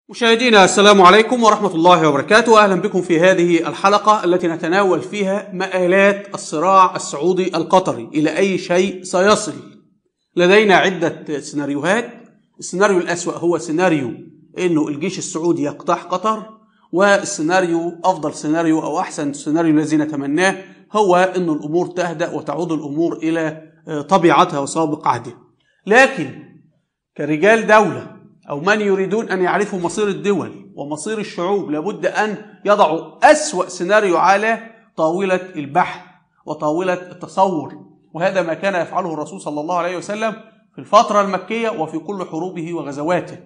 مشاهدينا السلام عليكم ورحمة الله وبركاته. أهلا بكم في هذه الحلقة التي نتناول فيها مآلات الصراع السعودي القطري، إلى أي شيء سيصل. لدينا عدة سيناريوهات. السيناريو الأسوأ هو سيناريو إنه الجيش السعودي يقتحم قطر، والسيناريو أفضل سيناريو أو أحسن سيناريو الذي نتمناه هو إنه الأمور تهدأ وتعود الأمور إلى طبيعتها وسابق عهدها. لكن كرجال دولة أو من يريدون أن يعرفوا مصير الدول ومصير الشعوب لابد أن يضعوا أسوأ سيناريو على طاولة البحث وطاولة التصور، وهذا ما كان يفعله الرسول صلى الله عليه وسلم في الفترة المكية وفي كل حروبه وغزواته،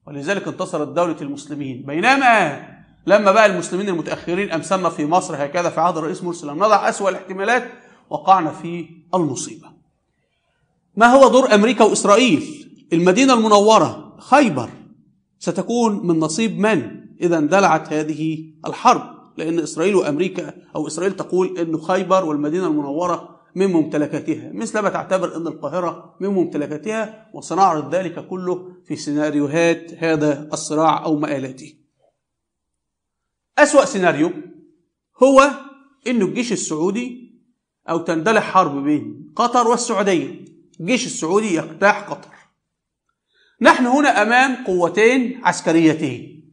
ولذلك انتصرت دولة المسلمين. بينما لما بقى المسلمين المتأخرين أمثلنا في مصر هكذا في عهد الرئيس مرسي لم نضع أسوأ الاحتمالات وقعنا في المصيبة. ما هو دور أمريكا وإسرائيل؟ المدينة المنورة خيبر ستكون من نصيب من إذا اندلعت هذه الحرب؟ لأن إسرائيل وأمريكا أو إسرائيل تقول أن خيبر والمدينة المنورة من ممتلكاتها، مثل ما تعتبر أن القاهرة من ممتلكاتها، وسنعرض ذلك كله في سيناريوهات هذا الصراع أو مآلاته. أسوأ سيناريو هو أن الجيش السعودي أو تندلع حرب بين قطر والسعودية، الجيش السعودي يقتحم قطر. نحن هنا أمام قوتين عسكريتين،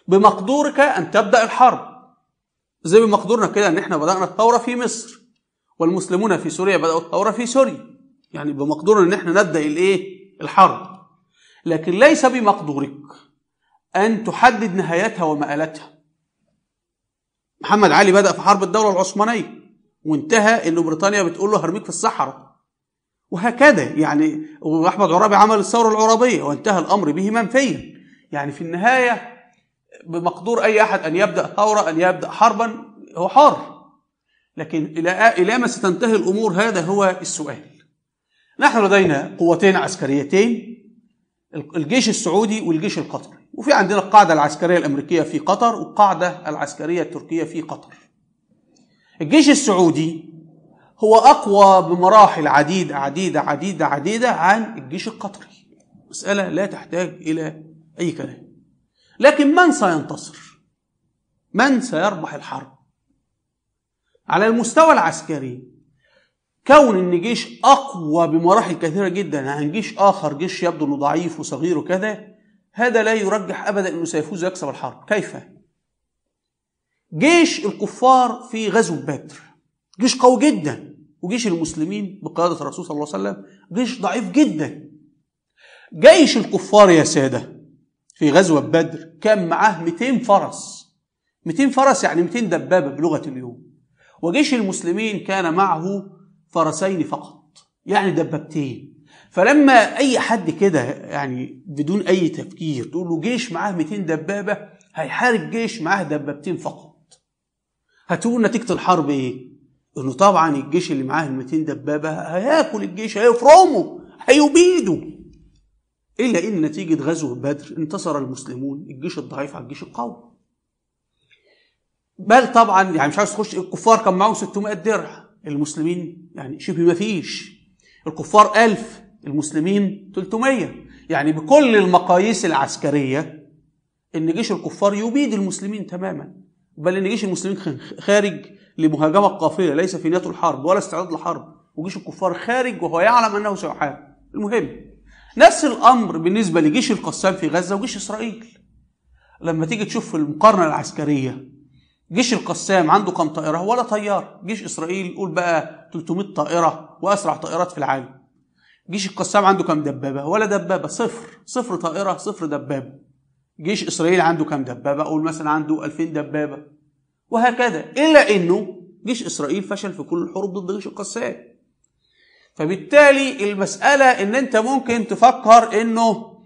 بمقدورك أن تبدأ الحرب، زي بمقدورنا كده أن احنا بدأنا الثورة في مصر والمسلمون في سوريا بدأوا الثورة في سوريا، يعني بمقدورنا أن احنا نبدأ الحرب، لكن ليس بمقدورك أن تحدد نهايتها ومآلتها. محمد علي بدأ في حرب الدولة العثمانية وانتهى أنه بريطانيا بتقول له هرميك في الصحراء، وهكذا يعني. وأحمد عرابي عمل الثورة العرابية وانتهى الأمر به منفيا. يعني في النهاية بمقدور أي أحد أن يبدأ ثورة، أن يبدأ حربا، هو حر، لكن إلى ما ستنتهي الأمور هذا هو السؤال. نحن لدينا قوتين عسكريتين، الجيش السعودي والجيش القطري، وفي عندنا القاعدة العسكرية الأمريكية في قطر والقاعدة العسكرية التركية في قطر. الجيش السعودي هو أقوى بمراحل عديدة عن الجيش القطري، مسألة لا تحتاج إلى أي كلام. لكن من سينتصر؟ من سيربح الحرب؟ على المستوى العسكري، كون أن جيش أقوى بمراحل كثيرة جدا عن جيش آخر، جيش يبدو أنه ضعيف وصغير وكذا، هذا لا يرجح أبدا أنه سيفوز ويكسب الحرب. كيف؟ جيش الكفار في غزوة بدر جيش قوي جدا، وجيش المسلمين بقيادة الرسول صلى الله عليه وسلم جيش ضعيف جدا. جيش الكفار يا سادة في غزوة بدر كان معاه 200 فرس، 200 فرس يعني 200 دبابة بلغة اليوم، وجيش المسلمين كان معه فرسين فقط يعني دبابتين. فلما أي حد كده يعني بدون أي تفكير تقول له جيش معاه 200 دبابة هيحارب جيش معاه دبابتين فقط، هتقول نتيجة الحرب إيه؟ إنه طبعا الجيش اللي معاه 200 دبابة هياكل الجيش، هيفرمه، هيبيده. إلا إن نتيجة غزوة بدر انتصر المسلمون، الجيش الضعيف على الجيش القوي. بل طبعا يعني مش عايز تخش، الكفار كان معهم 600 درع، المسلمين يعني شبه ما فيش. الكفار 1000، المسلمين 300. يعني بكل المقاييس العسكرية إن جيش الكفار يبيد المسلمين تماما، بل إن جيش المسلمين خارج لمهاجمة قافلة، ليس في نيته الحرب ولا استعداد لحرب، وجيش الكفار خارج وهو يعلم أنه سيحارب. المهم نفس الأمر بالنسبة لجيش القسام في غزة وجيش إسرائيل. لما تيجي تشوف في المقارنة العسكرية، جيش القسام عنده كم طائرة ولا طيار، جيش إسرائيل قول بقى 300 طائرة وأسرع طائرات في العالم. جيش القسام عنده كم دبابة ولا دبابة، صفر طائرة، صفر دبابة. جيش إسرائيل عنده كم دبابة، أقول مثلا عنده 2000 دبابة، وهكذا. إلا أنه جيش إسرائيل فشل في كل الحروب ضد جيش القسام. فبالتالي المسألة إن أنت ممكن تفكر إنه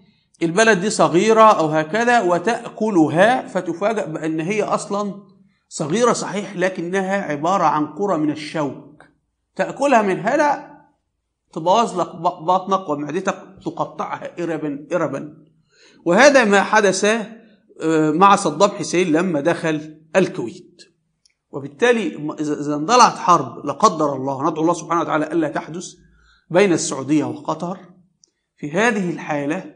البلد دي صغيرة أو هكذا وتأكلها، فتفاجأ بأن هي أصلا صغيرة صحيح، لكنها عبارة عن قرى من الشوك، تأكلها من هنا تبوظ لك بطنك ومعدتك، تقطعها إربا. وهذا ما حدث مع صدام حسين لما دخل الكويت. وبالتالي إذا اندلعت حرب لا قدر الله، ندعو الله سبحانه وتعالى ألا تحدث، بين السعودية وقطر، في هذه الحالة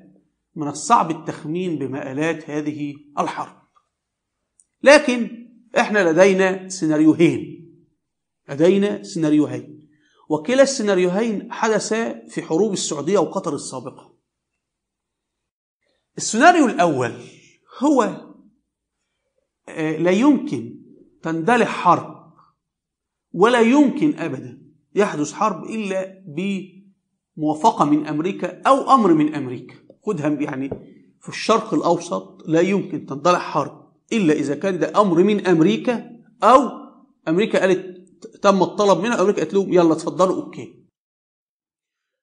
من الصعب التخمين بمآلات هذه الحرب. لكن احنا لدينا سيناريوهين، وكلا السيناريوهين حدثا في حروب السعودية وقطر السابقة. السيناريو الأول هو لا يمكن تندلع حرب ولا يمكن أبدا يحدث حرب إلا بموافقة من أمريكا أو أمر من أمريكا. خدها يعني في الشرق الأوسط لا يمكن تندلع حرب إلا إذا كان ده أمر من أمريكا، أو أمريكا قالت تم الطلب منها، أمريكا قالت لهم يلا تفضلوا أوكي.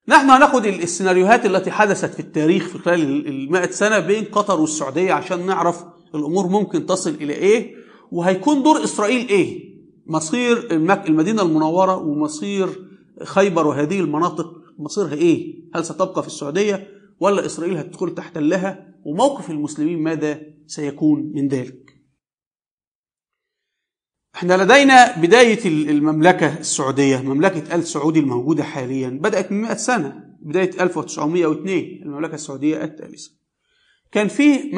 نحن هناخد السيناريوهات التي حدثت في التاريخ في خلال 100 سنة بين قطر والسعودية عشان نعرف الأمور ممكن تصل إلى إيه، وهيكون دور إسرائيل إيه، مصير المدينة المنورة ومصير خيبر وهذه المناطق مصيرها إيه، هل ستبقى في السعودية ولا إسرائيل هتدخل تحتلها، وموقف المسلمين ماذا سيكون من ذلك. احنا لدينا بداية المملكة السعودية، مملكة آل سعود الموجودة حاليا بدأت من 100 سنة، بداية 1902 المملكة السعودية الثالثة. كان فيه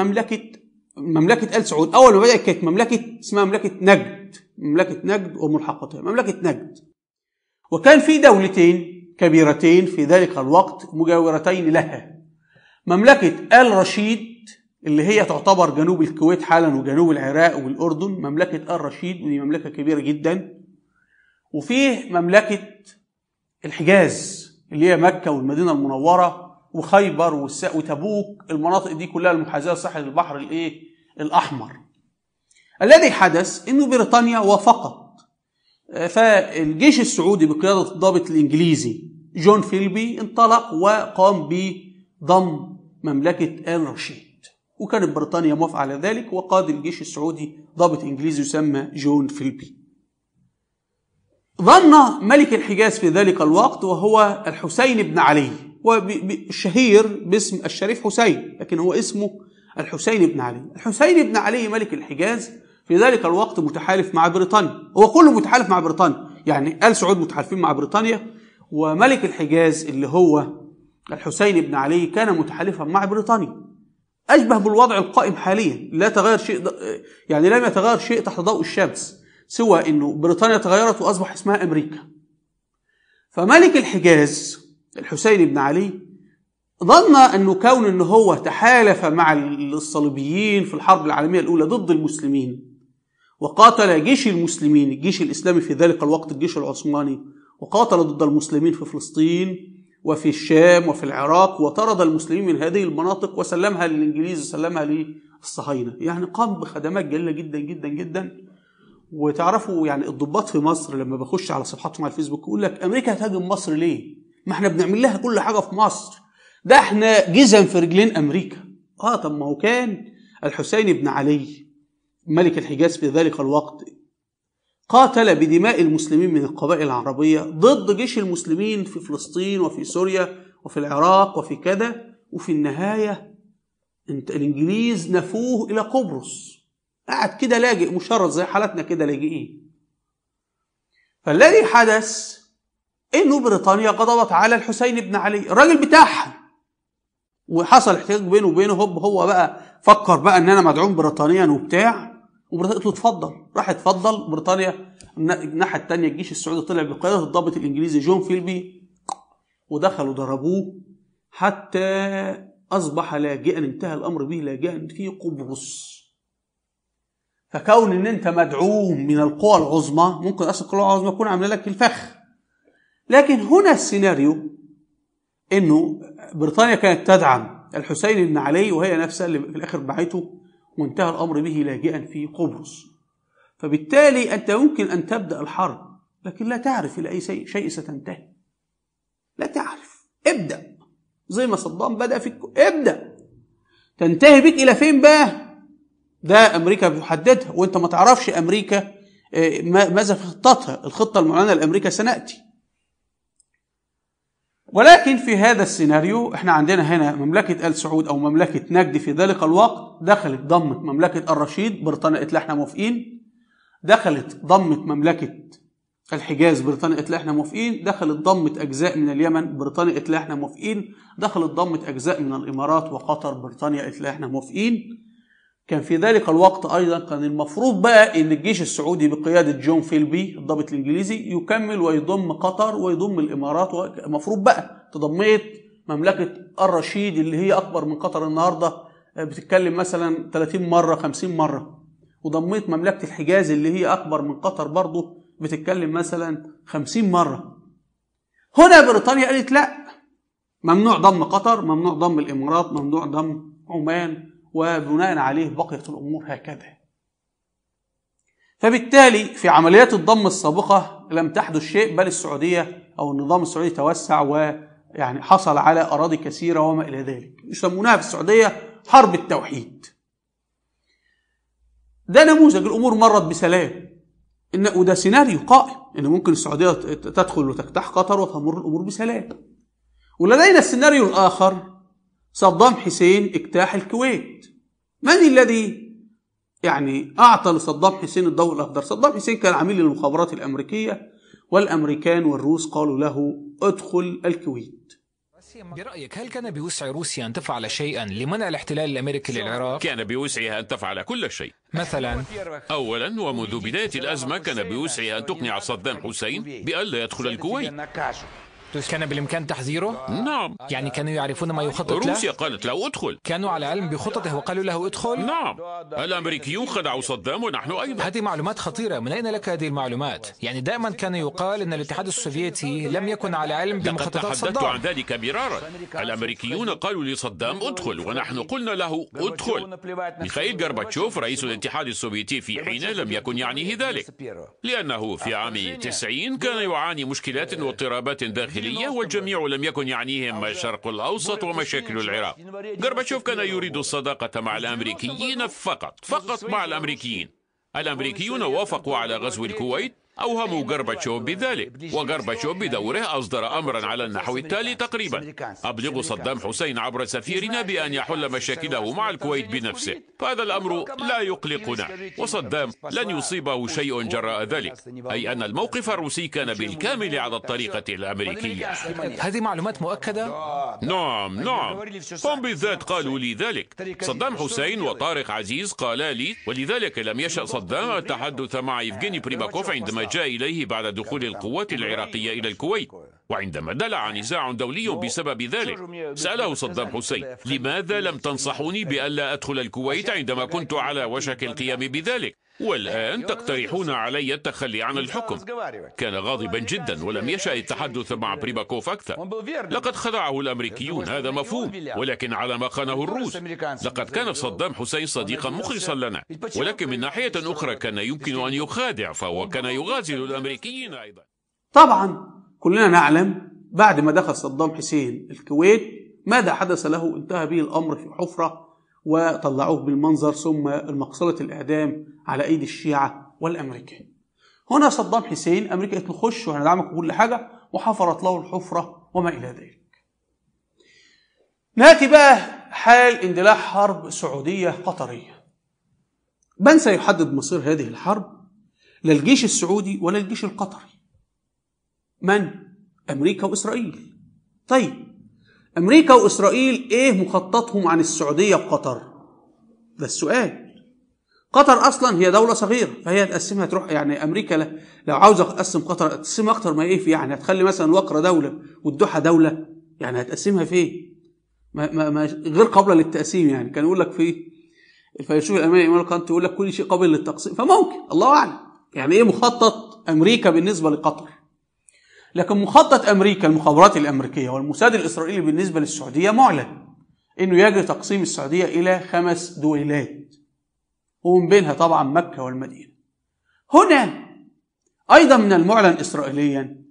مملكة آل سعود. أول ما بدأت كانت مملكة اسمها مملكة نجد وملحقتها، مملكة نجد. وكان في دولتين كبيرتين في ذلك الوقت مجاورتين لها، مملكة آل رشيد اللي هي تعتبر جنوب الكويت حالا وجنوب العراق والأردن، مملكة آل رشيد ودي مملكة كبيرة جدا. وفيه مملكة الحجاز اللي هي مكة والمدينة المنورة وخيبر وتبوك، المناطق دي كلها المحاذاة لساحل البحر الأحمر. الذي حدث إنه بريطانيا وافقت، فالجيش السعودي بقيادة الضابط الإنجليزي جون فيلبي انطلق وقام بضم مملكة آل رشيد، وكانت بريطانيا موافقة على ذلك، وقاد الجيش السعودي ضابط إنجليزي يسمى جون فيلبي. ظن ملك الحجاز في ذلك الوقت وهو الحسين بن علي، والشهير باسم الشريف حسين، لكن هو اسمه الحسين بن علي. الحسين بن علي ملك الحجاز في ذلك الوقت متحالف مع بريطانيا، هو كله متحالف مع بريطانيا، يعني آل سعود متحالفين مع بريطانيا، وملك الحجاز اللي هو الحسين بن علي كان متحالفا مع بريطانيا. أشبه بالوضع القائم حاليا، لا تغير شيء، يعني لم يتغير شيء تحت ضوء الشمس سوى أنه بريطانيا تغيرت وأصبح اسمها أمريكا. فملك الحجاز الحسين بن علي ظن أنه كون أنه هو تحالف مع الصليبيين في الحرب العالمية الأولى ضد المسلمين، وقاتل جيش المسلمين الجيش الإسلامي في ذلك الوقت الجيش العثماني، وقاتل ضد المسلمين في فلسطين وفي الشام وفي العراق، وطرد المسلمين من هذه المناطق وسلمها للإنجليز وسلمها للصهاينة، يعني قام بخدمات جليلة جدا جدا جدا. وتعرفوا يعني الضباط في مصر لما بخش على صفحاتهم على الفيسبوك يقول لك أمريكا هتهاجم مصر ليه؟ ما احنا بنعمل لها كل حاجة في مصر، ده احنا جزم في رجلين أمريكا. طب ما هو كان الحسين بن علي ملك الحجاز في ذلك الوقت قاتل بدماء المسلمين من القبائل العربية ضد جيش المسلمين في فلسطين وفي سوريا وفي العراق وفي كذا، وفي النهاية الإنجليز نفوه إلى قبرص، قاعد كده لاجئ مشرد زي حالتنا كده لاجئين. فالذي حدث إنه بريطانيا غضبت على الحسين بن علي الراجل بتاعها، وحصل احتجاج بينه وبينه، هو بقى فكر بقى ان انا مدعوم بريطانيا وبتاع، وبريطانيا قالت له اتفضل، راح اتفضل. بريطانيا الناحيه الثانيه الجيش السعودي طلع بقياده الضابط الانجليزي جون فيلبي، ودخلوا ضربوه حتى اصبح لاجئا، انتهى الامر به لاجئا في قبرص. فكون ان انت مدعوم من القوى العظمى، ممكن اصلا القوى العظمى تكون عامله لك الفخ، لكن هنا السيناريو انه بريطانيا كانت تدعم الحسين بن علي وهي نفسها اللي في الاخر بعته، وانتهى الامر به لاجئا في قبرص. فبالتالي انت ممكن ان تبدا الحرب لكن لا تعرف الى اي شيء ستنتهي، لا تعرف. ابدا زي ما صدام بدا فيك، ابدا تنتهي بك الى فين بقى؟ ده امريكا بتحددها، وانت ما تعرفش امريكا ماذا في خطتها، الخطه المعلنه لامريكا سناتي. ولكن في هذا السيناريو احنا عندنا هنا مملكة آل سعود أو مملكة نجد في ذلك الوقت دخلت ضمت مملكة الرشيد، بريطانيا قالت لها احنا موافقين، دخلت ضمت مملكة الحجاز بريطانيا قالت لا احنا موافقين، دخلت ضمت اجزاء من اليمن، بريطانيا قالت لا احنا موافقين، دخلت ضمت اجزاء من الامارات وقطر، بريطانيا قالت لا احنا موافقين. كان في ذلك الوقت ايضا كان المفروض بقى ان الجيش السعودي بقياده جون فيلبي الضابط الانجليزي يكمل ويضم قطر ويضم الامارات، المفروض بقى تضميت مملكه الرشيد اللي هي اكبر من قطر النهارده، بتتكلم مثلا 30 مره 50 مره، وضميت مملكه الحجاز اللي هي اكبر من قطر برضه بتتكلم مثلا 50 مره. هنا بريطانيا قالت لا، ممنوع ضم قطر، ممنوع ضم الامارات، ممنوع ضم عمان، وبناء عليه بقيت الامور هكذا. فبالتالي في عمليات الضم السابقه لم تحدث شيء، بل السعوديه او النظام السعودي توسع ويعني حصل على اراضي كثيره وما الى ذلك، يسمونها في السعوديه حرب التوحيد. ده نموذج، الامور مرت بسلام، وده سيناريو قائم ان ممكن السعوديه تدخل وتجتاح قطر وتمر الامور بسلام. ولدينا السيناريو الاخر، صدام حسين اجتاح الكويت. من الذي يعني اعطى لصدام حسين الضوء الاخضر؟ صدام حسين كان عميل للمخابرات الامريكيه، والامريكان والروس قالوا له ادخل الكويت. برأيك هل كان بوسع روسيا أن تفعل شيئا لمنع الاحتلال الأمريكي للعراق؟ كان بوسعها أن تفعل كل شيء. مثلا أولا ومنذ بداية الأزمة كان بوسعها أن تقنع صدام حسين بألا يدخل الكويت. كان بالإمكان تحذيره؟ نعم. يعني كانوا يعرفون ما يخطط له؟ روسيا قالت له ادخل. كانوا على علم بخططه وقالوا له ادخل؟ نعم. الأمريكيون خدعوا صدام ونحن أيضا. هذه معلومات خطيرة، من أين لك هذه المعلومات؟ يعني دائما كان يقال أن الاتحاد السوفيتي لم يكن على علم بمخططات صدام. لقد تحدثت عن ذلك مرارا. الأمريكيون قالوا لصدام ادخل ونحن قلنا له ادخل. ميخائيل غورباتشوف رئيس الاتحاد السوفيتي في حينه لم يكن يعنيه ذلك، لأنه في عام 90 كان يعاني مشكلات واضطرابات داخلية، والجميع لم يكن يعنيهم الشرق الأوسط ومشاكل العراق. غورباتشوف كان يريد الصداقة مع الأمريكيين فقط مع الأمريكيين. الأمريكيون وافقوا على غزو الكويت، أوهموا غورباتشوف بذلك، وغورباتشوف بدوره أصدر أمرا على النحو التالي تقريبا: أبلغ صدام حسين عبر سفيرنا بأن يحل مشاكله مع الكويت بنفسه، فهذا الأمر لا يقلقنا، وصدام لن يصيبه شيء جراء ذلك، أي أن الموقف الروسي كان بالكامل على الطريقة الأمريكية. هذه معلومات مؤكدة؟ نعم، هم بالذات قالوا لي ذلك. صدام حسين وطارق عزيز قالا لي، ولذلك لم يشأ صدام التحدث مع يفغيني بريماكوف عندما جاء إليه بعد دخول القوات العراقية إلى الكويت، وعندما اندلع نزاع دولي بسبب ذلك. سأله صدام حسين: لماذا لم تنصحوني بألا أدخل الكويت عندما كنت على وشك القيام بذلك؟ والآن تقترحون علي التخلي عن الحكم. كان غاضبا جدا ولم يشأ التحدث مع بريماكوف أكثر. لقد خدعه الأمريكيون، هذا مفهوم، ولكن على ما خانه الروس. لقد كان صدام حسين صديقا مخلصا لنا، ولكن من ناحية أخرى كان يمكن أن يخادع، فهو كان يغازل الأمريكيين أيضا. طبعا كلنا نعلم بعد ما دخل صدام حسين الكويت ماذا حدث له. انتهى به الأمر في حفرة وطلعوه بالمنظر، ثم المقصلة الإعدام على أيدي الشيعة والأمريكان. هنا صدام حسين أمريكا قالت له خش وهندعمك كل حاجة، وحفرت له الحفرة وما إلى ذلك. نأتي بقى حال اندلاع حرب سعودية قطرية. من سيحدد مصير هذه الحرب؟ لا الجيش السعودي ولا الجيش القطري. من؟ أمريكا وإسرائيل. طيب أمريكا وإسرائيل إيه مخططهم عن السعودية وقطر؟ ده السؤال. قطر أصلا هي دولة صغيرة، فهي تقسمها تروح، يعني أمريكا لو عاوزة تقسم قطر تقسمها أكتر ما إيه في، يعني هتخلي مثلا الوقرة دولة والدوحة دولة، يعني هتقسمها في إيه؟ ما غير قابلة للتقسيم. يعني كان يقول لك في الفيلسوف الألماني إيمانويل كانت يقول لك كل شيء قابل للتقسيم، فممكن الله أعلم يعني إيه مخطط أمريكا بالنسبة لقطر. لكن مخطط أمريكا المخابرات الأمريكية والموساد الإسرائيلي بالنسبة للسعودية معلن إنه يجري تقسيم السعودية إلى 5 دويلات، ومن بينها طبعا مكة والمدينة. هنا أيضا من المعلن إسرائيليا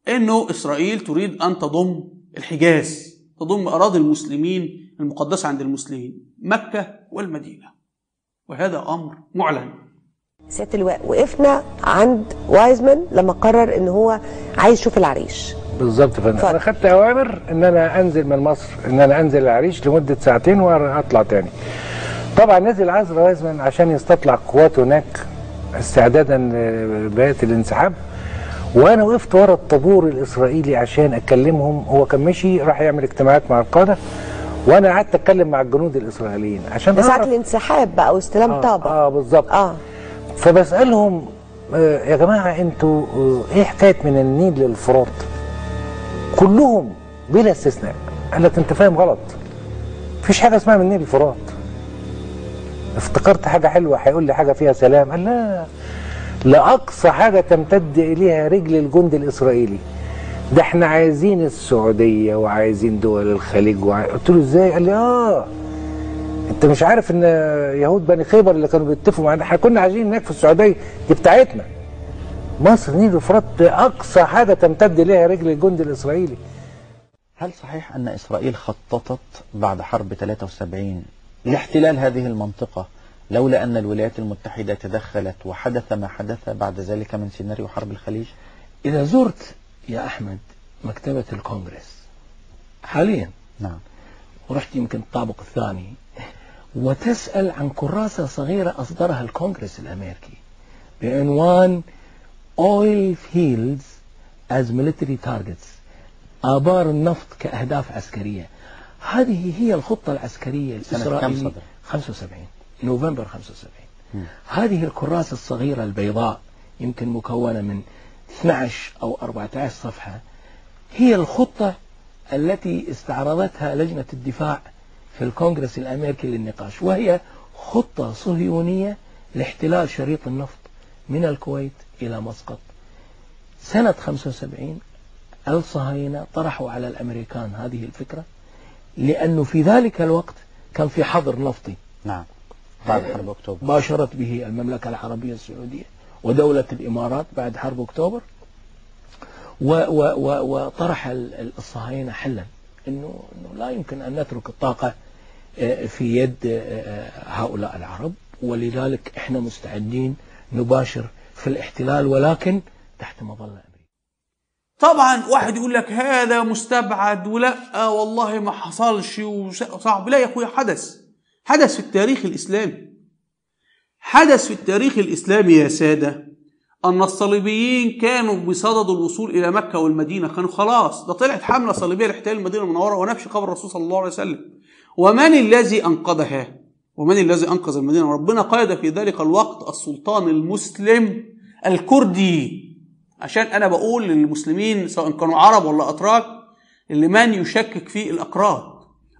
إنه إسرائيل تريد أن تضم الحجاز، تضم أراضي المسلمين المقدسة عند المسلمين، مكة والمدينة، وهذا أمر معلن. سيادة اللواء، وقفنا عند وايزمان لما قرر ان هو عايز يشوف العريش. بالظبط. انا خدت اوامر ان انا انزل من مصر، ان انا انزل العريش لمده ساعتين وهطلع تاني. طبعا نزل عزل وايزمان عشان يستطلع قواته هناك استعدادا لبدايه الانسحاب، وانا وقفت ورا الطابور الاسرائيلي عشان اكلمهم. هو كان مشي راح يعمل اجتماعات مع القاده، وانا قعدت اتكلم مع الجنود الاسرائيليين عشان ساعة الانسحاب بقى واستلام طابة. بالظبط. فبسالهم يا جماعه انتوا ايه حكايه من النيل للفرات؟ كلهم بلا استثناء قال لك انت فاهم غلط، مفيش حاجه اسمها من النيل للفرات. افتكرت حاجه حلوه هيقول لي حاجه فيها سلام، قال لا، لأقصى حاجة تمتد إليها رجل الجند الإسرائيلي. ده احنا عايزين السعودية وعايزين دول الخليج قلت له ازاي؟ قال لي انت مش عارف ان يهود بني خيبر اللي كانوا بيتفقوا معانا، احنا كنا عايزين هناك في السعودية دي بتاعتنا. مصر نيل الفرات أقصى حاجة تمتد إليها رجل الجند الإسرائيلي. هل صحيح أن إسرائيل خططت بعد حرب 73 لاحتلال هذه المنطقة لولا أن الولايات المتحدة تدخلت وحدث ما حدث بعد ذلك من سيناريو حرب الخليج؟ إذا زرت يا أحمد مكتبة الكونغرس حاليا، نعم، ورحت يمكن الطابق الثاني، وتسأل عن كراسة صغيرة أصدرها الكونغرس الأمريكي بعنوان Oil Fields as Military Targets، آبار النفط كأهداف عسكرية. هذه هي الخطة العسكرية الإسرائيلية 75 نوفمبر 75. هذه الكراسة الصغيرة البيضاء يمكن مكونة من 12 أو 14 صفحة، هي الخطة التي استعرضتها لجنة الدفاع في الكونغرس الأمريكي للنقاش، وهي خطة صهيونية لاحتلال شريط النفط من الكويت إلى مسقط. سنة 75 الصهاينة طرحوا على الأمريكان هذه الفكرة، لأنه في ذلك الوقت كان في حظر نفطي. نعم، بعد حرب أكتوبر باشرت به المملكة العربية السعودية ودولة الإمارات بعد حرب أكتوبر، وطرح الصهاينة حلا إنه لا يمكن أن نترك الطاقة في يد هؤلاء العرب، ولذلك إحنا مستعدين نباشر في الاحتلال ولكن تحت مظلة أمريكا. طبعا واحد يقول لك هذا مستبعد ولا والله ما حصلش وصعب. لا يا اخويا، حدث في التاريخ الإسلامي. حدث في التاريخ الإسلامي يا سادة أن الصليبيين كانوا بصدد الوصول إلى مكة والمدينة، كانوا خلاص، ده طلعت حملة صليبية لاحتلال المدينة المنورة ونبش قبر الرسول صلى الله عليه وسلم. ومن الذي أنقذها؟ ومن الذي أنقذ المدينة؟ ربنا قيد في ذلك الوقت السلطان المسلم الكردي. عشان أنا بقول للمسلمين سواء كانوا عرب ولا أتراك، اللي من يشكك في الأكراد،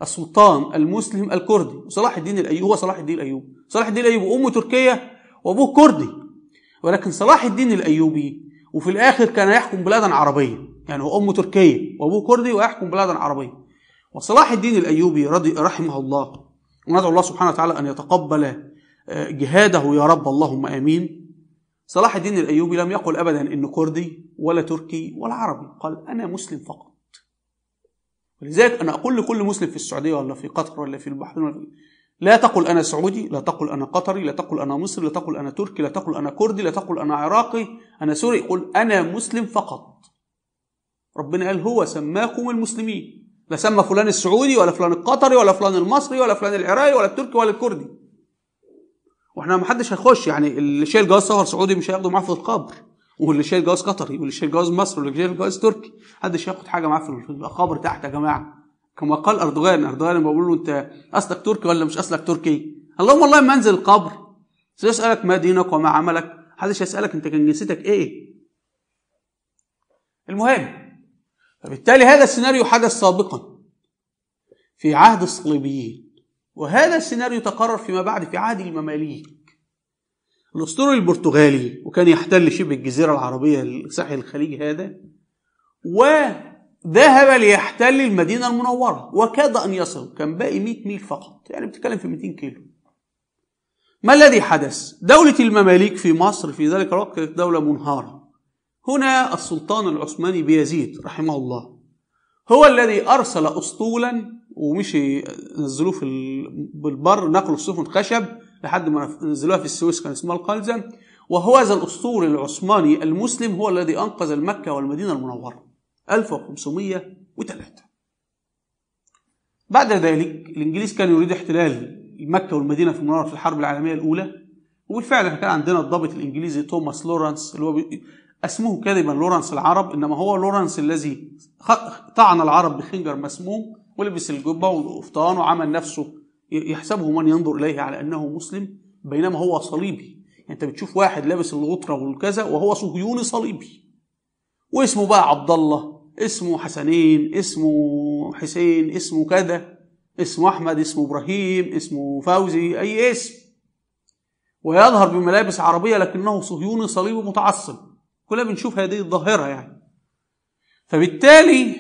السلطان المسلم الكردي صلاح الدين الأيوبي. هو صلاح الدين الأيوبي، صلاح الدين الأيوبي أمه تركية وأبوه كردي، ولكن صلاح الدين الأيوبي وفي الآخر كان يحكم بلادا عربية، يعني هو أمه تركية وأبوه كردي ويحكم بلادا عربية. وصلاح الدين الأيوبي رحمه الله، وندعو الله سبحانه وتعالى أن يتقبل جهاده يا رب، اللهم آمين. صلاح الدين الأيوبي لم يقل أبدا إنه كردي ولا تركي ولا عربي، قال أنا مسلم فقط. ولذلك أنا أقول لكل مسلم في السعودية ولا في قطر ولا في البحرين، لا تقل أنا سعودي، لا تقل أنا قطري، لا تقل أنا مصري، لا تقل أنا تركي، لا تقل أنا كردي، لا تقل أنا عراقي، أنا سوري، قل أنا مسلم فقط. ربنا قال هو سماكم المسلمين، لا سمى فلان السعودي ولا فلان القطري ولا فلان المصري ولا فلان العراقي ولا التركي ولا الكردي. واحنا ما حدش هيخش، يعني اللي شايل جواز سفر سعودي مش هياخده معاه في القبر، واللي شايل جواز قطري واللي شايل جواز مصر واللي شايل جواز تركي محدش هياخد حاجه معاه في القبر تحت يا جماعه. كما قال اردوغان لما بقول له انت اصلك تركي ولا مش اصلك تركي، اللهم والله ما انزل القبر سيسالك ما دينك وما عملك، محدش هيسالك انت كان جنسيتك ايه. المهم، فبالتالي هذا السيناريو حدث سابقا في عهد الصليبيين، وهذا السيناريو تكرر فيما بعد في عهد المماليك. الأسطوري البرتغالي وكان يحتل شبه الجزيرة العربية ساحل الخليج هذا، وذهب ليحتل المدينة المنورة وكاد أن يصل، كان باقي 100 ميل فقط، يعني بتتكلم في 200 كيلو. ما الذي حدث؟ دولة المماليك في مصر في ذلك الوقت كانت دولة منهارة. هنا السلطان العثماني بيزيد رحمه الله هو الذي أرسل أسطولا، ومشي نزلوه بالبر، نقلوا السفن خشب لحد ما نزلوها في السويس، كان اسمها القلزم. وهو ذا الأسطول العثماني المسلم هو الذي أنقذ المكة والمدينة المنورة 1503. بعد ذلك الإنجليز كانوا يريدوا احتلال مكة والمدينة في المنورة في الحرب العالمية الأولى، وبالفعل كان عندنا الضابط الإنجليزي توماس لورانس اللي هو اسمه كذبا لورنس العرب، إنما هو لورنس الذي طعن العرب بخنجر مسموم ولبس الجبة والقفطان وعمل نفسه يحسبه من ينظر إليه على أنه مسلم بينما هو صليبي. يعني أنت بتشوف واحد لابس الغطرة والكذا وهو صهيوني صليبي، واسمه بقى عبد الله، اسمه حسنين، اسمه حسين، اسمه كذا، اسمه أحمد، اسمه إبراهيم، اسمه فوزي، أي اسم، ويظهر بملابس عربية لكنه صهيوني صليبي متعصب. كلنا بنشوف هذه الظاهرة يعني. فبالتالي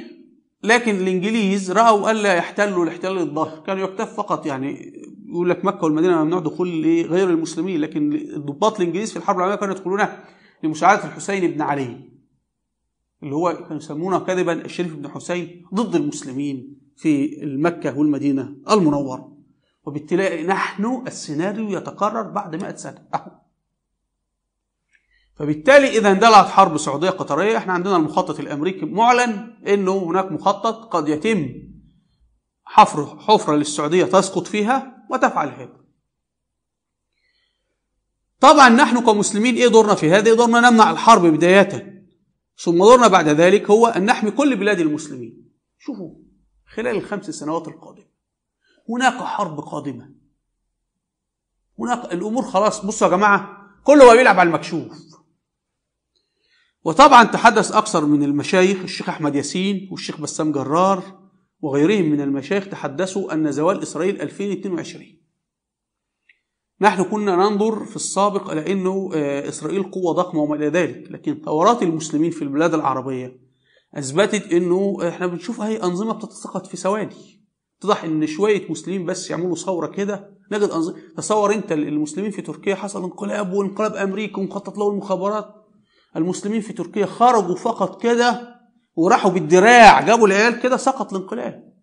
لكن الإنجليز رأوا ألا يحتلوا الاحتلال الظاهر، كانوا يكتفوا فقط يعني يقول لك مكة والمدينة ممنوع دخول غير المسلمين، لكن الضباط الإنجليز في الحرب العالمية كانوا يدخلونها لمساعدة الحسين بن علي اللي هو كانوا يسمونه كذبا الشريف بن حسين ضد المسلمين في المكة والمدينة المنورة. وبالتالي نحن السيناريو يتكرر بعد 100 سنة. فبالتالي إذا اندلعت حرب سعودية قطرية، احنا عندنا المخطط الأمريكي معلن إنه هناك مخطط قد يتم حفرة للسعودية تسقط فيها وتفعل هذا. طبعا نحن كمسلمين إيه دورنا في هذا؟ دورنا نمنع الحرب بداية، ثم دورنا بعد ذلك هو أن نحمي كل بلاد المسلمين. شوفوا خلال ال5 سنوات القادمة هناك حرب قادمة، هناك الأمور خلاص. بصوا يا جماعة، كله هو بيلعب على المكشوف. وطبعا تحدث أكثر من المشايخ، الشيخ أحمد ياسين والشيخ بسام جرار وغيرهم من المشايخ تحدثوا أن زوال إسرائيل 2022. نحن كنا ننظر في السابق إلى أنه إسرائيل قوة ضخمة وما إلى ذلك، لكن ثورات المسلمين في البلاد العربية أثبتت أنه إحنا بنشوف هي أنظمة بتتسقط في ثواني. اتضح أن شوية مسلمين بس يعملوا ثورة كده نجد أنظمة. تصور أنت المسلمين في تركيا حصل انقلاب، وانقلاب أمريكا ومخطط له المخابرات. المسلمين في تركيا خرجوا فقط كده وراحوا بالدراع جابوا العيال كده سقط الانقلاب.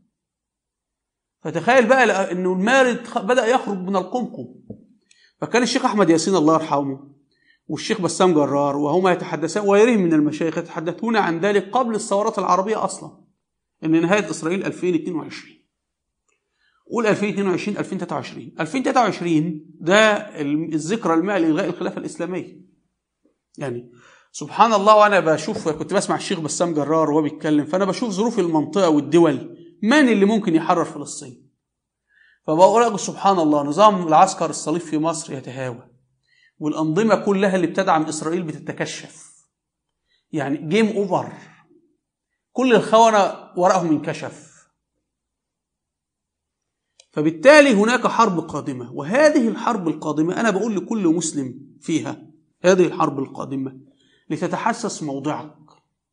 فتخيل بقى أنه المارد بدأ يخرج من القمقم. فكان الشيخ أحمد ياسين الله يرحمه والشيخ بسام جرار وهما يتحدثان وغيرهم من المشايخ يتحدثون عن ذلك قبل الثورات العربية أصلا، أن نهاية إسرائيل 2022. قول 2022 2023 2023 ده الذكرى المائة لإلغاء الخلافة الإسلامية. يعني سبحان الله، وأنا بشوف كنت بسمع الشيخ بسام جرار وهو بيتكلم، فأنا بشوف ظروف المنطقة والدول، من اللي ممكن يحرر فلسطين؟ فبقول لك سبحان الله، نظام العسكر الصليب في مصر يتهاوى، والأنظمة كلها اللي بتدعم إسرائيل بتتكشف. يعني جيم أوفر، كل الخونة ورقهم انكشف. فبالتالي هناك حرب قادمة، وهذه الحرب القادمة أنا بقول لكل مسلم فيها هذه الحرب القادمة لتتحسس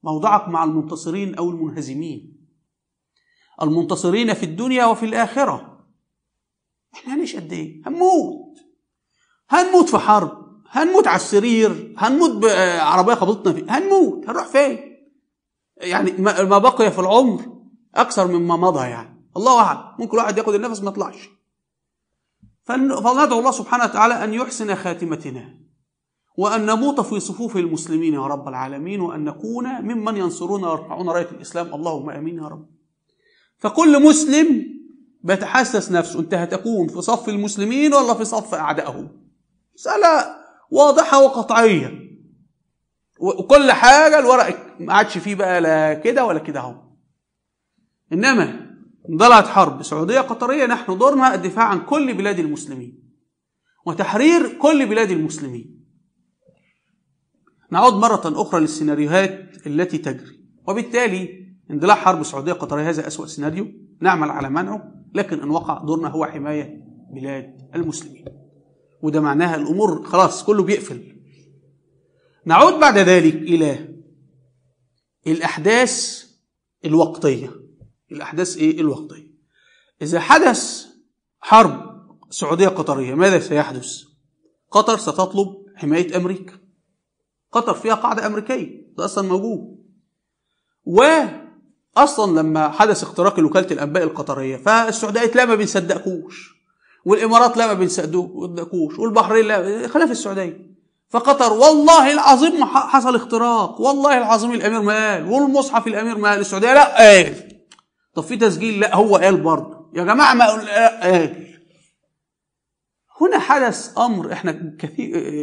موضعك مع المنتصرين أو المنهزمين، المنتصرين في الدنيا وفي الآخرة. احنا هنعيش قد ايه؟ هنموت في حرب، هنموت على السرير، هنموت بعربية خبطتنا فيه، هنروح فين؟ يعني ما بقي في العمر أكثر مما مضى، يعني الله أعلم، ممكن واحد ياخد النفس ما يطلعش. فندعو الله سبحانه وتعالى أن يحسن خاتمتنا، وأن نموت في صفوف المسلمين يا رب العالمين، وأن نكون ممن ينصرون ويرفعون راية الإسلام، اللهم آمين يا رب. فكل مسلم بيتحسس نفسه، أنت هتكون في صف المسلمين ولا في صف أعدائهم؟ مسألة واضحة وقطعية، وكل حاجة الورق ما عادش فيه بقى لا كده ولا كده اهو. إنما اندلعت حرب سعودية قطرية، نحن دورنا الدفاع عن كل بلاد المسلمين وتحرير كل بلاد المسلمين. نعود مرة أخرى للسيناريوهات التي تجري، وبالتالي اندلاع حرب سعودية قطرية هذا أسوأ سيناريو، نعمل على منعه، لكن إن وقع دورنا هو حماية بلاد المسلمين، وده معناها الأمور خلاص كله بيقفل. نعود بعد ذلك إلى الأحداث الوقتية. الأحداث إيه الوقتية؟ إذا حدث حرب سعودية قطرية ماذا سيحدث؟ قطر ستطلب حماية أمريكا. قطر فيها قاعدة أمريكية، ده أصلا موجود. وأصلا لما حدث اختراق وكالة الأنباء القطرية فالسعودية قالت لا ما بنصدقكوش، والإمارات لا ما بنصدقكوش، والبحرين لا، خلاف السعودية. فقطر والله العظيم حصل اختراق، والله العظيم الأمير ما قال، والمصحف الأمير ما قال، السعودية لا قال. طب في تسجيل؟ لا هو قال برضه. يا جماعة ما قال. هنا حدث أمر إحنا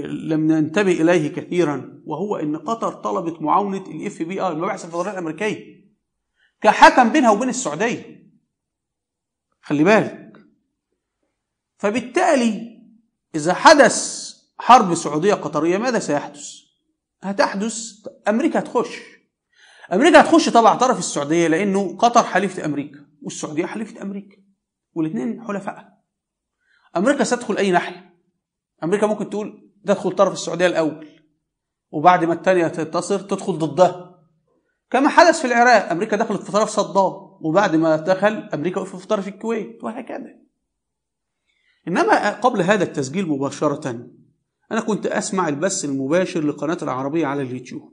لم ننتبه إليه كثيرا، وهو إن قطر طلبت معاونة ال FBI المبعث الفدرالي الأمريكي كحكم بينها وبين السعودية. خلي بالك. فبالتالي إذا حدث حرب سعودية قطرية ماذا سيحدث؟ هتحدث أمريكا هتخش طبعا طرف السعودية، لأنه قطر حليفة أمريكا والسعودية حليفة أمريكا والاثنين حلفاء. أمريكا ستدخل أي ناحية. أمريكا ممكن تقول تدخل طرف السعودية الأول وبعد ما الثانية تنتصر تدخل ضدها، كما حدث في العراق. أمريكا دخلت في طرف صدام وبعد ما دخل أمريكا وقفت في طرف الكويت وهكذا. إنما قبل هذا التسجيل مباشرة أنا كنت أسمع البث المباشر لقناة العربية على اليوتيوب،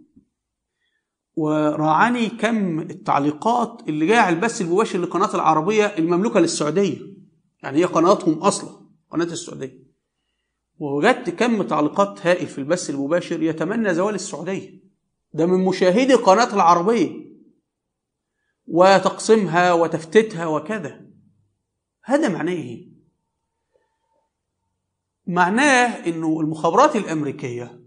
وراعني كم التعليقات اللي جايه على البث المباشر لقناة العربية المملوكة للسعودية، يعني هي قناتهم أصلا قناة السعودية. ووجدت كم تعليقات هائل في البث المباشر يتمنى زوال السعودية، ده من مشاهدي قناة العربية، وتقسيمها وتفتيتها وكذا. هذا معناه إيه؟ معناه إنه المخابرات الأمريكية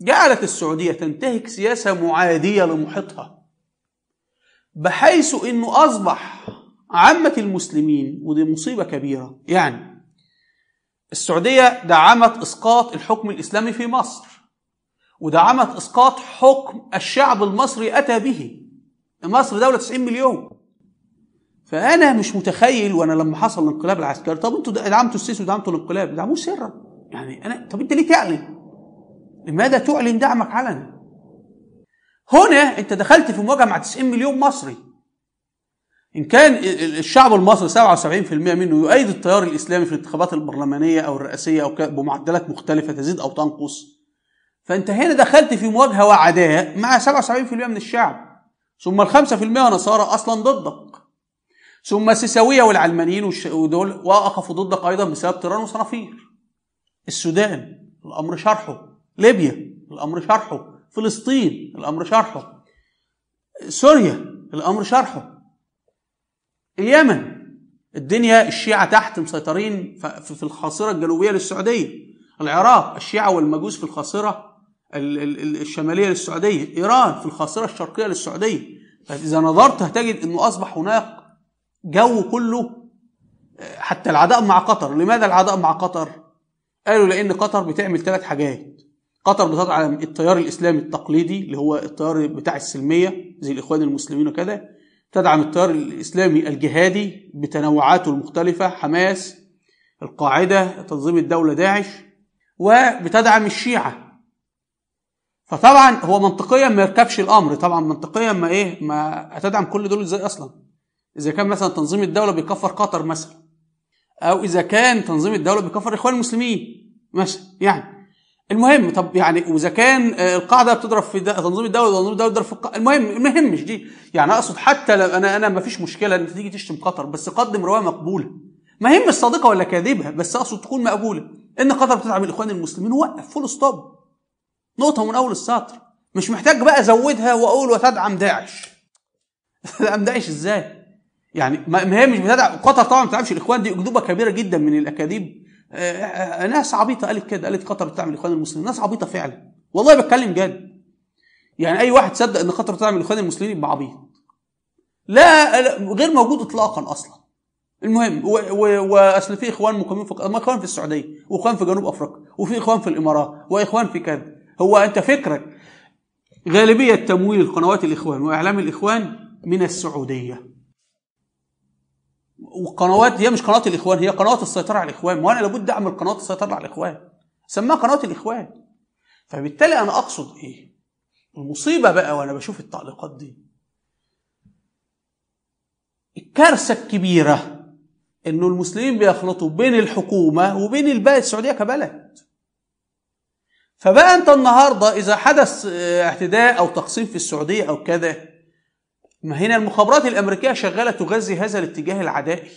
جعلت السعودية تنتهك سياسة معادية لمحيطها، بحيث إنه أصبح عامة المسلمين، ودي مصيبة كبيرة. يعني السعودية دعمت إسقاط الحكم الإسلامي في مصر، ودعمت إسقاط حكم الشعب المصري أتى به. مصر دولة 90 مليون. فأنا مش متخيل، وأنا لما حصل الانقلاب العسكري، طب أنتوا دعمتوا السيسي ودعمتوا الانقلاب، دعموه سرا. يعني طب أنت ليه تعلن؟ لماذا تعلن دعمك علنا؟ هنا أنت دخلت في مواجهة مع 90 مليون مصري. إن كان الشعب المصري 77% منه يؤيد التيار الإسلامي في الانتخابات البرلمانية أو الرئاسية أو بمعدلات مختلفة تزيد أو تنقص، فأنت هنا دخلت في مواجهة وعداء مع 77% من الشعب، ثم 5% نصارى أصلا ضدك، ثم السيساوية والعلمانيين ودول وقفوا ضدك أيضا بسبب طيران وصنافير. السودان الأمر شرحه، ليبيا الأمر شرحه، فلسطين الأمر شرحه، سوريا الأمر شرحه، اليمن الدنيا الشيعة تحت مسيطرين في الخاصرة الجنوبية للسعودية، العراق الشيعة والمجوس في الخاصرة الشمالية للسعودية، إيران في الخاصرة الشرقية للسعودية. فإذا نظرت هتجد أنه أصبح هناك جو كله حتى العداء مع قطر. لماذا العداء مع قطر؟ قالوا لأن قطر بتعمل 3 حاجات. قطر بتدعم التيار الإسلامي التقليدي اللي هو التيار بتاع السلمية زي الإخوان المسلمين وكذا، تدعم التيار الإسلامي الجهادي بتنوعاته المختلفة، حماس، القاعدة، تنظيم الدولة، داعش، وبتدعم الشيعة. فطبعا هو منطقيا ما يركبش الأمر، طبعا منطقيا ما هتدعم كل دول ازاي أصلا؟ إذا كان مثلا تنظيم الدولة بيكفر قطر مثلا، أو إذا كان تنظيم الدولة بيكفر الإخوان المسلمين مثلا. يعني المهم، طب يعني وإذا كان القاعدة بتضرب في تنظيم الدولة وتنظيم الدولة بتضرب في المهم مش دي. يعني أقصد حتى لو أنا ما فيش مشكلة إن تيجي تشتم قطر، بس قدم رواية مقبولة، ما هي مش صادقة ولا كاذبة، بس أقصد تكون مقبولة. إن قطر بتدعم الإخوان المسلمين، وقف فول ستوب، نقطة من أول السطر. مش محتاج بقى أزودها وأقول وتدعم داعش. تدعم داعش إزاي؟ يعني ما هي مش بتدعم قطر، طبعا ما بتدعمش الإخوان، دي أكذوبة كبيرة جدا من الأكاذيب. ناس عبيطة قالت كده، قالت قطر بتدعم الإخوان المسلمين. ناس عبيطة فعلا، والله بتكلم جد. يعني أي واحد صدق إن قطر بتدعم الإخوان المسلمين يبقى عبيط. لا غير موجود إطلاقا أصلا. المهم وأصل في إخوان مقيمين ما إخوان في السعودية، وإخوان في جنوب أفريقيا، وفي إخوان في الإمارات، وإخوان في كذا. هو أنت فكرك غالبية تمويل قنوات الإخوان وإعلام الإخوان من السعودية، والقنوات دي مش قنوات الإخوان، هي قنوات السيطرة على الإخوان. وأنا لابد أعمل قنوات السيطرة على الإخوان، سماها قنوات الإخوان. فبالتالي أنا أقصد إيه؟ المصيبة بقى وأنا بشوف التعليقات دي، الكارثة الكبيرة إنه المسلمين بيخلطوا بين الحكومة وبين البلد السعودية كبلد. فبقى أنت النهاردة إذا حدث اعتداء أو تقسيم في السعودية أو كذا، ما هنا المخابرات الأمريكية شغالة تغذي هذا الاتجاه العدائي،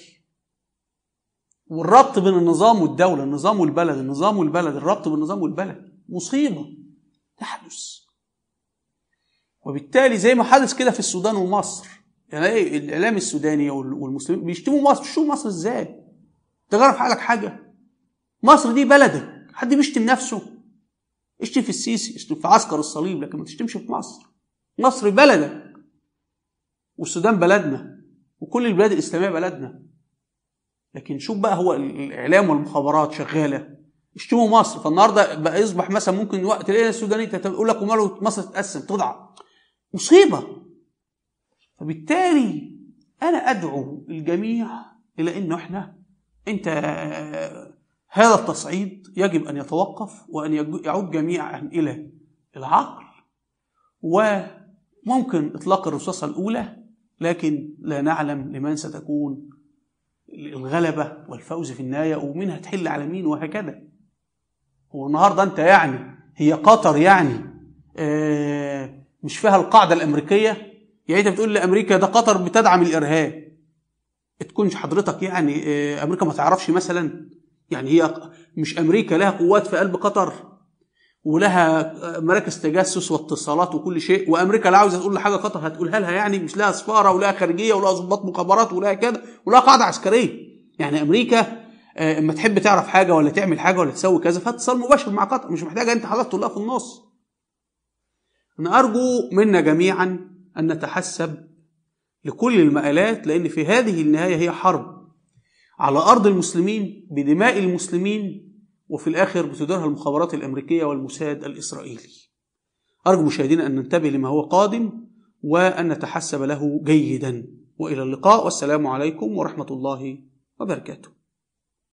والربط بين النظام والدولة، النظام والبلد، النظام والبلد، الربط بالنظام والبلد، مصيبة تحدث. وبالتالي زي ما حدث كده في السودان ومصر، يعني الإعلام السوداني والمسلمين بيشتموا مصر. بيشتموا مصر إزاي؟ تجرب حالك حاجة مصر دي بلدك. حد بيشتم نفسه؟ اشتم في السيسي، اشتم في عسكر الصليب، لكن ما تشتمش في مصر. مصر بلدك، والسودان بلدنا، وكل البلاد الإسلامية بلدنا. لكن شوف بقى، هو الإعلام والمخابرات شغالة اشتموا مصر. فالنهارده بقى يصبح مثلا ممكن وقت تلاقي السوداني تقول لك وماله مصر تتقسم تضع، مصيبة. فبالتالي أنا أدعو الجميع إلى إنه هذا التصعيد يجب أن يتوقف، وأن يعود جميعا إلى العقل، وممكن إطلاق الرصاصة الأولى، لكن لا نعلم لمن ستكون الغلبة والفوز في النهاية، ومنها تحل على مين، وهكذا. والنهاردة أنت هي قطر مش فيها القاعدة الأمريكية؟ أنت بتقول لأمريكا ده قطر بتدعم الإرهاب، تكونش حضرتك أمريكا ما تعرفش مثلا؟ هي مش أمريكا لها قوات في قلب قطر، ولها مراكز تجسس واتصالات وكل شيء، وأمريكا لا عاوزة تقول لحاجة قطر هتقولها لها؟ مش لها سفارة ولها خارجية ولها ضباط مخابرات ولها كده ولها قاعدة عسكرية؟ أمريكا اما تحب تعرف حاجة ولا تعمل حاجة ولا تسوي كذا فاتصال مباشر مع قطر، مش محتاجة أنت حضرتك تقول لها في النص. أنا أرجو منا جميعا أن نتحسب لكل المآلات، لأن في هذه النهاية هي حرب على أرض المسلمين بدماء المسلمين، وفي الآخر بتديرها المخابرات الأمريكية والموساد الإسرائيلي. أرجو مشاهدينا أن ننتبه لما هو قادم وأن نتحسب له جيدا. وإلى اللقاء، والسلام عليكم ورحمة الله وبركاته.